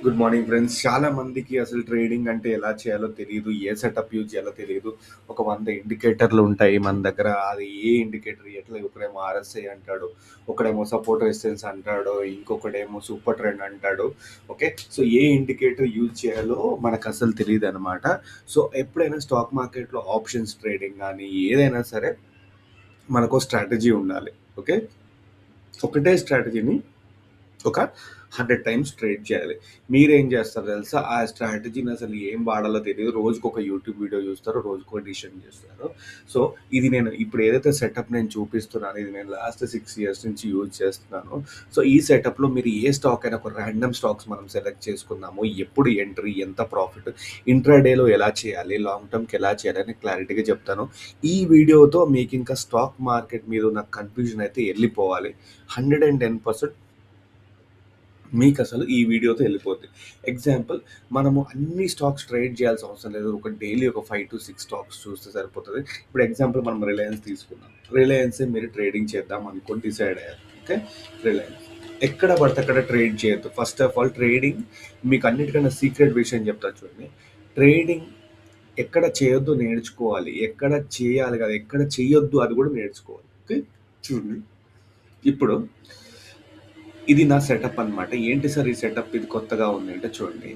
Good morning friends. చాలా మందికి అసలు ట్రేడింగ్ అంటే ఎలా చేయాలో తెలీదు. ఏ సెటప్ యూజ్ చేయాలో తెలీదు. ఒక 100 ఇండికేటర్లు ఉంటాయి మన దగ్గర. అది ఏ ఇండికేటర్ ఎట్లా ఒకడేమో ఆర్ఎస్ఐ అంటాడు, ఒకడేమో సపోర్ట్ రెసిస్టెన్స్ అంటాడు, ఇంకొకడేమో సూపర్ ట్రెండ్ అంటాడు. ఓకే. సో ఏ ఇండికేటర్ యూజ్ చేయాలో మనకు అసలు తెలీదనమాట. సో ఎప్పుడైనా స్టాక్ మార్కెట్‌లో ఆప్షన్స్ ట్రేడింగ్ గానీ ఏదైనా సరే మనకో స్ట్రాటజీ ఉండాలి. ఓకే. ఒకటే స్ట్రాటజీని ఒక 100 టైమ్స్ ట్రేడ్ చేయాలి. మీరేం చేస్తారో తెలుసా? ఆ స్ట్రాటజీని అసలు ఏం వాడాలో తెలీదు. రోజుకొక యూట్యూబ్ వీడియో చూస్తారు. రోజుకో డిసిషన్ చేస్తారు. సో, ఇది నేను ఇప్పుడు ఏదైతే సెటప్ నేను చూపిస్తున్నానో, ఇది నేను లాస్ట్ 6 ఇయర్స్ నుంచి యూజ్ చేస్తున్నాను. సో, ఈ సెటప్‌లో మీరు ఏ స్టాక్ అయినా ఒక రాండమ్ స్టాక్స్ మనం సెలెక్ట్ చేసుకుందాము. ఎప్పుడు ఎంట్రీ, ఎంత ప్రాఫిట్, ఇంట్రాడేలో ఎలా చేయాలి, లాంగ్ టర్మ్‌కి ఎలా చేయాలి అని క్లారిటీగా చెప్తాను. ఈ వీడియోతో మీకు ఇంకా స్టాక్ మార్కెట్ మీద ఉన్న కన్‌ఫ్యూజన్ అయితే ఎళ్ళిపోవాలి. 110% మీకసలు ఈ వీడియోతో వెళ్ళిపోద్ది. ఎగ్జాంపుల్, మనము అన్ని స్టాక్స్ ట్రేడ్ చేయాల్సిన అవసరం లేదు. ఒక డైలీ ఒక 5-6 స్టాక్స్ చూస్తే సరిపోతది. ఇప్పుడు ఎగ్జాంపుల్ మనం రిలయన్స్ తీసుకుందాం. రిలయన్సే మీరు ట్రేడింగ్ చేద్దాం అనుకోని డిసైడ్ అయ్యారు. ఓకే. రిలయన్స్. ఎక్కడ పడితే అక్కడ ట్రేడ్ చేయొద్దు. ఫస్ట్ ఆఫ్ ఆల్ ట్రేడింగ్ మీకు అన్నిటికన్నా సీక్రెట్ విషయం చెప్తా చూడండి. ట్రేడింగ్ ఎక్కడ చేయొద్దో నేర్చుకోవాలి. ఎక్కడ చేయాలి కాదు, ఎక్కడ చేయొద్దు అది కూడా నేర్చుకోవాలి. ఓకే. చూడండి. ఇప్పుడు ఇది నా సెటప్ అనమాట. ఏంటి సార్ ఈ సెటప్, ఇది కొత్తగా ఉంది అంటే చూడండి.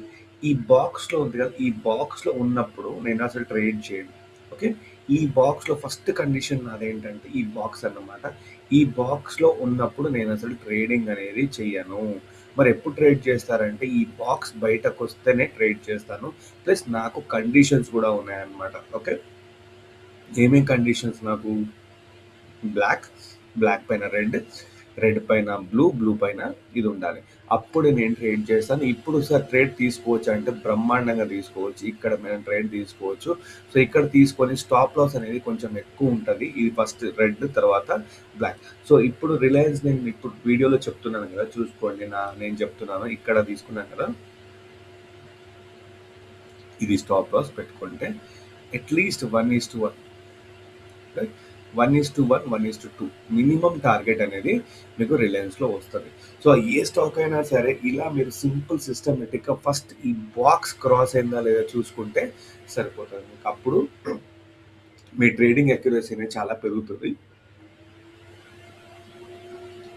ఈ బాక్స్‌లో ఉంది కదా! ఈ బాక్స్‌లో ఉన్నప్పుడు నేను అసలు ట్రేడ్ చేయను. ఓకే. ఈ బాక్స్‌లో ఫస్ట్ కండిషన్ నాదేంటంటే ఈ బాక్స్ అన్నమాట. ఈ బాక్స్‌లో ఉన్నప్పుడు నేను అసలు ట్రేడింగ్ అనేది చెయ్యను. మరి ఎప్పుడు ట్రేడ్ చేస్తారంటే ఈ బాక్స్ బయటకొస్తేనే ట్రేడ్ చేస్తాను. ప్లస్ నాకు కండిషన్స్ కూడా ఉన్నాయన్నమాట. ఓకే. ఏమేం కండిషన్స్ నాకు? బ్లాక్, బ్లాక్ పైన రెడ్, రెడ్ పైన బ్లూ, బ్లూ పైన ఇది ఉండాలి. అప్పుడు నేను ట్రేడ్ చేస్తాను. ఇప్పుడు సార్ ట్రేడ్ తీసుకోవచ్చు అంటే బ్రహ్మాండంగా తీసుకోవచ్చు. ఇక్కడ మనం ట్రేడ్ తీసుకోవచ్చు. సో ఇక్కడ తీసుకొని స్టాప్ లాస్ అనేది కొంచెం ఎక్కువ ఉంటది. ఇది ఫస్ట్ రెడ్, తర్వాత బ్లాక్. సో ఇప్పుడు రిలయన్స్ నేను ఇప్పుడు వీడియోలో చెప్తున్నాను కదా, చూసుకోండి. నేను చెప్తున్నాను ఇక్కడ తీసుకున్నాను కదా, ఇది స్టాప్ లాస్ పెట్టుకుంటే అట్లీస్ట్ 1:1, 1:1, 1:2 మినిమం టార్గెట్ అనేది మీకు రిలయన్స్లో వస్తుంది. సో ఏ స్టాక్ అయినా సరే ఇలా మీరు సింపుల్ సిస్టమేటిక్గా ఫస్ట్ ఈ బాక్స్ క్రాస్ అయిందా లేదా చూసుకుంటే సరిపోతుంది. మీకు అప్పుడు మీ ట్రేడింగ్ అక్యురసీ అనేది చాలా పెరుగుతుంది.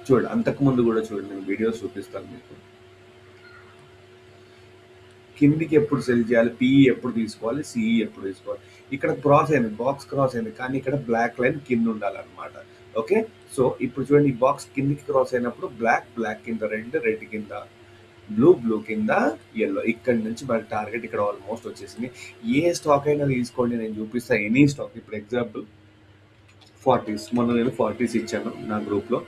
చూడండి, అంతకుముందు కూడా చూడండి, నేను వీడియోస్ చూపిస్తాను మీకు. కిందికి ఎప్పుడు సెల్ చేయాలి, పిఈ ఎప్పుడు తీసుకోవాలి, సిఈ ఎప్పుడు తీసుకోవాలి. ఇక్కడ క్రాస్ అయింది, బాక్స్ క్రాస్ అయింది, కానీ ఇక్కడ బ్లాక్ లైన్ కింద ఉండాలన్నమాట. ఓకే. సో ఇప్పుడు చూడండి, ఈ బాక్స్ కిందికి క్రాస్ అయినప్పుడు బ్లాక్, బ్లాక్ కింద రెడ్, రెడ్ కింద బ్లూ, బ్లూ కింద ఎల్లో. ఇక్కడ నుంచి మన టార్గెట్ ఇక్కడ ఆల్మోస్ట్ వచ్చేసింది. ఏ స్టాక్ అయినా తీసుకోండి, నేను చూపిస్తా ఎనీ స్టాక్. ఇప్పుడు ఎగ్జాంపుల్ ఫార్టీస్, మొన్న నేను ఫార్టీస్ ఇచ్చాను నా గ్రూప్లో.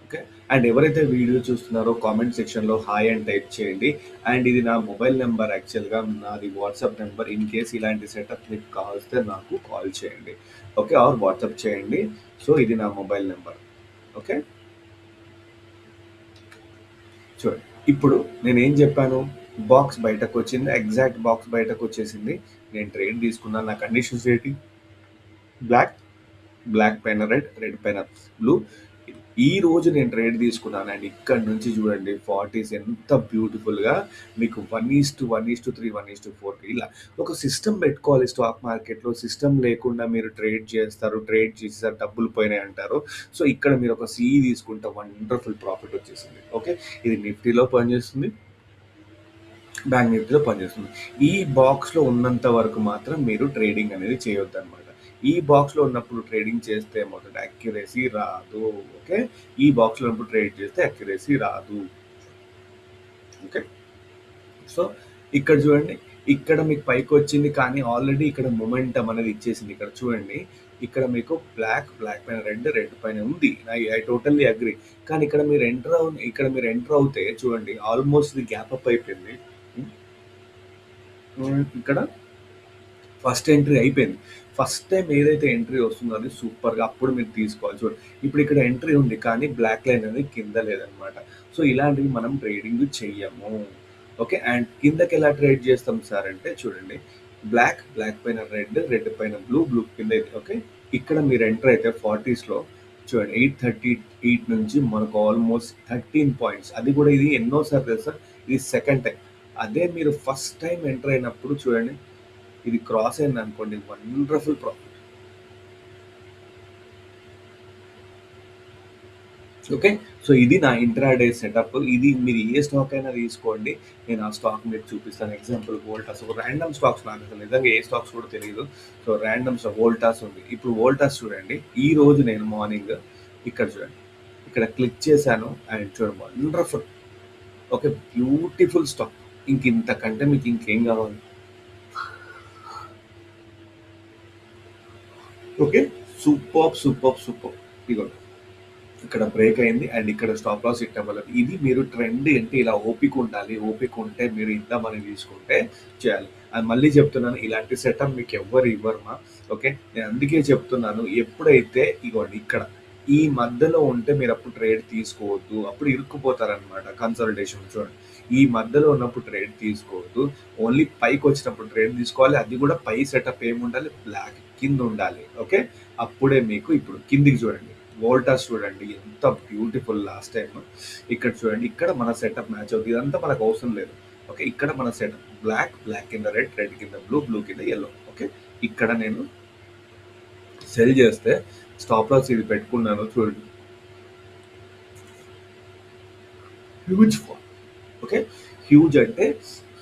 ఓకే. అండ్ ఎవరైతే వీడియో చూస్తున్నారో కామెంట్ సెక్షన్లో హాయ్ అని టైప్ చేయండి. అండ్ ఇది నా మొబైల్ నెంబర్, యాక్చువల్గా నాది వాట్సాప్ నెంబర్. ఇన్ కేస్ ఇలాంటి సెటప్ మీకు కావాల్స్తే నాకు కాల్ చేయండి. ఓకే. ఆర్ వాట్సాప్ చేయండి. సో ఇది నా మొబైల్ నెంబర్. ఓకే. చూడండి, ఇప్పుడు నేను ఏం చెప్పాను, బాక్స్ బయటకు వచ్చింది, ఎగ్జాక్ట్ బాక్స్ బయటకు వచ్చేసింది. నేను ట్రేడ్ తీసుకున్నాను. నా కండిషన్స్ ఏంటి? బ్లాక్, బ్లాక్ పైన రెడ్, రెడ్ పైన బ్లూ. ఈ రోజు నేను ట్రేడ్ తీసుకున్నాను. అండ్ ఇక్కడ నుంచి చూడండి, ఫార్టీస్ ఎంత బ్యూటిఫుల్గా మీకు 1:1:3, 1:4 ఇలా ఒక సిస్టమ్ పెట్టుకోవాలి. స్టాక్ మార్కెట్లో సిస్టమ్ లేకుండా మీరు ట్రేడ్ చేస్తారు, ట్రేడ్ చేసేసారు, డబ్బులు పోయినాయి అంటారు. సో ఇక్కడ మీరు ఒక సిఈ తీసుకుంటే వండర్ఫుల్ ప్రాఫిట్ వచ్చేసింది. ఓకే. ఇది నిఫ్టీలో పనిచేస్తుంది, బ్యాంక్ నిఫ్టీలో పనిచేస్తుంది. ఈ బాక్స్లో ఉన్నంత వరకు మాత్రం మీరు ట్రేడింగ్ అనేది చేయొద్దు అనమాట. ఈ బాక్స్లో ఉన్నప్పుడు ట్రేడింగ్ చేస్తే ఏమవుతుంది, అక్యురసీ రాదు. ఓకే. ఈ బాక్స్లో ఉన్నప్పుడు ట్రేడ్ చేస్తే అక్యురసీ రాదు. ఓకే. సో ఇక్కడ చూడండి, ఇక్కడ మీకు పైకి వచ్చింది, కానీ ఆల్రెడీ ఇక్కడ మొమెంటం అనేది ఇచ్చేసింది. ఇక్కడ చూడండి, ఇక్కడ మీకు బ్లాక్, బ్లాక్ పైన రెడ్, రెడ్ పైన ఉంది. I totally agri. కానీ ఇక్కడ మీరు ఎంటర్ అవుతే చూడండి, ఆల్మోస్ట్ ఇది గ్యాప్ అప్ అయిపోయింది. ఇక్కడ ఫస్ట్ ఎంట్రీ అయిపోయింది. ఫస్ట్ టైం ఏదైతే ఎంట్రీ వస్తుందో అది సూపర్గా అప్పుడు మీరు తీసుకోవాలి. చూడండి, ఇప్పుడు ఇక్కడ ఎంట్రీ ఉంది, కానీ బ్లాక్ లైన్ అనేది కింద లేదనమాట. సో ఇలాంటివి మనం ట్రేడింగ్ చెయ్యము. ఓకే. అండ్ కిందకి ఎలా ట్రేడ్ చేస్తాం సార్ అంటే చూడండి, బ్లాక్, బ్లాక్ పైన రెడ్, రెడ్ పైన బ్లూ, బ్లూ కింద. ఓకే. ఇక్కడ మీరు ఎంటర్ అయితే 40స్లో చూడండి 8:38 నుంచి మనకు ఆల్మోస్ట్ 13 పాయింట్స్. అది కూడా ఇది ఎన్నోసారి తెలుసా? ఇది సెకండ్ టైమ్. అదే మీరు ఫస్ట్ టైమ్ ఎంటర్ అయినప్పుడు చూడండి, ఇది క్రాస్ అయిందనుకోండి వండర్‌ఫుల్ ప్రాఫిట్. ఓకే. సో, ఇది నా ఇంట్రాడే సెటప్. ఇది మీరు ఏ స్టాక్ అయినా తీసుకోండి. నేను ఆ స్టాక్ మీకు చూపిస్తాను. ఎగ్జాంపుల్ వోల్టాస్ ఒక రాండమ్ స్టాక్స్ నాకు అసలు నిజంగా ఏ స్టాక్స్ కూడా తెలీదు. సో, రాండమ్ స్టాక్ వోల్టాస్ ఉంది. ఇప్పుడు వోల్టాస్ చూడండి. ఈరోజు నేను మార్నింగ్ ఇక్కడ చూడండి. ఇక్కడ క్లిక్ చేశాను అండ్ చూడండి వండర్‌ఫుల్. ఓకే. Beautiful stock. ఇంకింతకంటే మీకు ఇంకేం కావాలి? ఓకే. సూపర్బ్! సూపర్బ్! సూపర్బ్! ఇదిగోండి. ఇక్కడ బ్రేక్ అయింది అండ్ ఇక్కడ స్టాప్ లాస్ హిట్ అవ్వలేదు. ఇది మీరు ట్రెండ్ అంటే ఇలా ఓపిక ఉండాలి. ఓపిక ఉంటే మీరు ఇంత మనీ తీసుకుంటే చేయాలి. అది మళ్ళీ చెప్తున్నాను ఇలాంటి సెటప్ మీకు ఎవ్వరు ఇవ్వరుమా. ఓకే. నేను అందుకే చెప్తున్నాను ఎప్పుడైతే ఇగోండి ఇక్కడ ఈ మధ్యలో ఉంటే మీరు అప్పుడు ట్రేడ్ తీసుకోవద్దు. అప్పుడు ఇరుక్కుపోతారనమాట కన్సల్టేషన్ చూడండి. ఈ మధ్యలో ఉన్నప్పుడు ట్రేడ్ తీసుకోవద్దు. ఓన్లీ పైకి వచ్చినప్పుడు ట్రేడ్ తీసుకోవాలి. అది కూడా పై సెటప్ ఏముండాలి బ్లాక్ కింద ఉండాలి. ఓకే. అప్పుడే మీకు ఇప్పుడు కిందికి చూడండి. వోల్టాస్ చూడండి ఎంత బ్యూటిఫుల్ లాస్ట్ టైం. ఇక్కడ చూడండి ఇక్కడ మన సెటప్ మ్యాచ్ అవుతుంది. ఇదంతా మనకు అవసరం లేదు. ఓకే. ఇక్కడ మన సెటప్ బ్లాక్ కింద రెడ్, రెడ్ కింద బ్లూ కింద యెల్లో. ఓకే. ఇక్కడ నేను సెల్ చేస్తే స్టాప్ లాస్ ఇది పెట్టుకున్నాను చూడండి. Huge fall. ఓకే. హ్యూజ్ అంటే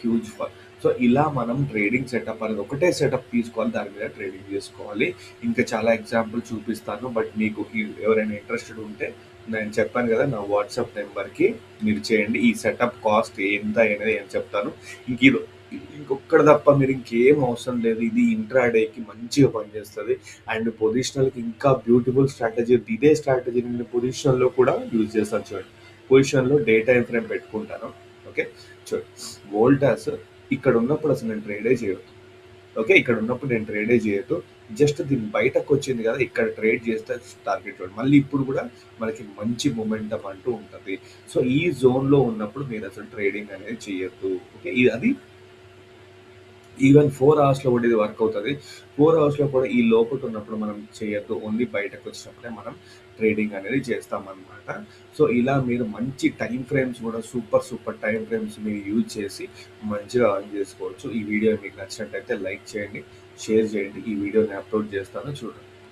హ్యూజ్ ఫాల్. సో, ఇలా మనం ట్రేడింగ్ సెటప్ అనేది ఒకటే సెటప్ తీసుకోవాలి. దాని మీద ట్రేడింగ్ చేసుకోవాలి. ఇంకా చాలా ఎగ్జాంపుల్ చూపిస్తాను. బట్ మీకు ఎవరైనా ఇంట్రెస్టెడ్ ఉంటే నేను చెప్పాను కదా! నా వాట్సాప్ నెంబర్‌కి మీరు చేయండి. ఈ సెటప్ కాస్ట్ ఎంత అనేది నేను చెప్తాను. ఇంక ఇంకొక్కటి తప్ప మీరు ఇంకేం అవసరం లేదు. ఇది ఇంట్రాడేకి మంచిగా పనిచేస్తది. అండ్ పొజిషనల్‌కి ఇంకా బ్యూటిఫుల్ స్ట్రాటజీ. ఇదే స్ట్రాటజీని నేను పొజిషనల్‌లో కూడా యూజ్ చేస్తాను చూడండి. పొజిషన్‌లో డే టైమ్ ఫ్రేమ్ పెట్టుకుంటాను. ఓకే. చూడండి. వోల్టాస్ ఇక్కడ ఉన్నప్పుడు అసలు నేను ట్రేడే చేయొద్దు. ఓకే. ఇక్కడ ఉన్నప్పుడు నేను ట్రేడే చేయొద్దు. జస్ట్ దీన్ని బయటకొచ్చింది కదా! ఇక్కడ ట్రేడ్ చేస్తే టార్గెట్ చూడండి. మళ్ళీ ఇప్పుడు కూడా మనకి మంచి మొమెంటమ్ అంటూ ఉంటది. సో, ఈ జోన్‌లో ఉన్నప్పుడు మీరు అసలు ట్రేడింగ్ అనేది చేయొద్దు. ఓకే. అది ఈవెన్ 4 అవర్స్‌లో కూడా ఇది వర్క్ అవుతది. 4 అవర్స్‌లో కూడా ఈ లోపట ఉన్నప్పుడు మనం చేయొద్దు. ఓన్లీ బయటకొచ్చినప్పుడే మనం ట్రేడింగ్ అనేది చేస్తామనమాట. సో, ఇలా మీరు మంచి టైమ్ ఫ్రేమ్స్ కూడా సూపర్ టైమ్ ఫ్రేమ్స్ మీరు యూజ్ చేసి మంచిగా ఎర్న్ చేసుకోవచ్చు. ఈ వీడియో మీకు నచ్చినట్టయితే లైక్ చేయండి, షేర్ చేయండి. ఈ వీడియోని అప్‌లోడ్ చేస్తాను చూడండి.